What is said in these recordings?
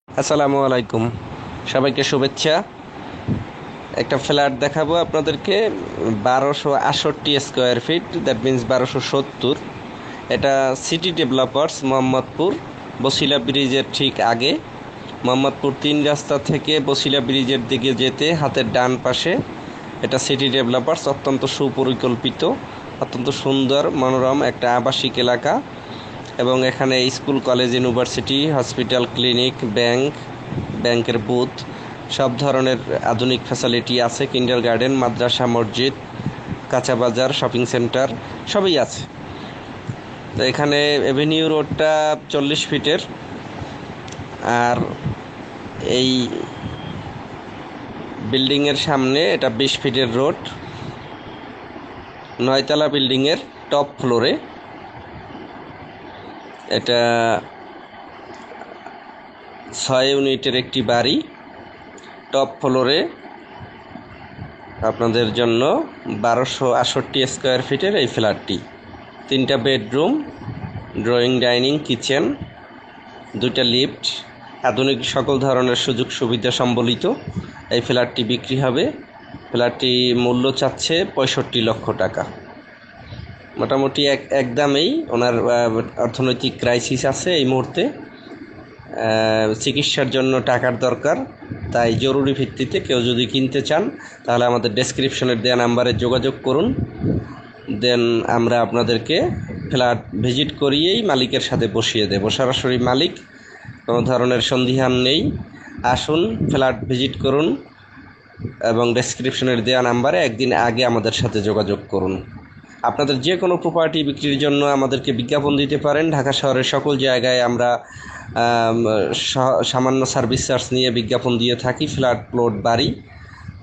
আসসালামু আলাইকুম, সবাইকে শুভেচ্ছা। একটা ফ্ল্যাট দেখাবো আপনাদেরকে। 1268 স্কোয়ার ফিট, দ্যাট মিন্স 1270। এটা সিটি ডেভেলপার্স, মোহাম্মদপুর, বসিলা ব্রিজের ঠিক আগে। মোহাম্মদপুর 3 রাস্তা থেকে বসিলা ব্রিজের দিকে যেতে হাতের ডান পাশে এটা সিটি ডেভেলপার্স। অত্যন্ত সুপরিকল্পিত, অত্যন্ত সুন্দর মনোরম একটা আবাসিক এলাকা। এবং এখানে school, college, university, hospital, clinic, ব্যাংকের বুথ, সব ধরনের আধুনিক ফ্যাসিলিটি আছে। কিন্ডারগার্টেন, মাদ্রাসা, মসজিদ, কাঁচা বাজার, শপিং সেন্টার সবই আছে। তো এখানে এভিনিউ রোডটা 40 ফিটের, আর এই বিল্ডিংয়ের সামনে এটা 20 ফিটের রোড। 9তলা বিল্ডিংয়ের টপ ফ্লোরে এটা 6 ইউনিটের একটি বাড়ি। টপ ফ্লোরে আপনাদের জন্য 1268 স্কোয়ার ফিটের এই ফ্ল্যাটটি। 3টা বেডরুম, ড্রয়িং, ডাইনিং, কিচেন, 2টা লিফট, আধুনিক সকল ধরনের সুযোগ সুবিধা সম্বলিত এই ফ্ল্যাটটি বিক্রি হবে। ফ্ল্যাটটি মূল্য চাচ্ছে 65 লক্ষ টাকা। মোটামুটি একদমই ওনার অর্থনৈতিক ক্রাইসিস আছে এই মুহূর্তে। চিকিৎসার জন্য টাকার দরকার, তাই জরুরি ভিত্তিতে কেউ যদি কিনতে চান তাহলে আমাদের ডেসক্রিপশনের দেওয়া নাম্বারে যোগাযোগ করুন। দেন আমরা আপনাদেরকে ফ্ল্যাট ভিজিট করিয়েই মালিকের সাথে বসিয়ে দেব। সরাসরি মালিক, কোনো ধরনের সন্দিহান নেই। আসুন, ফ্ল্যাট ভিজিট করুন এবং ডেসক্রিপশনের দেওয়া নাম্বারে একদিন আগে আমাদের সাথে যোগাযোগ করুন। আপনাদের যে কোনো প্রপার্টি বিক্রির জন্য আমাদেরকে বিজ্ঞাপন দিতে পারেন। ঢাকা শহরের সকল জায়গায় আমরা সামান্য সার্ভিস চার্জ নিয়ে বিজ্ঞাপন দিয়ে থাকি, ফ্ল্যাট, প্লট, বাড়ি।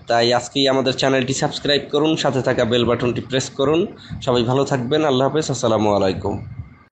তাই আজকেই আমাদের চ্যানেলটি সাবস্ক্রাইব করুন, সাথে থাকা বেল বাটনটি প্রেস করুন। সবাই ভালো থাকবেন। আল্লাহ হাফেজ, আসসালামু আলাইকুম।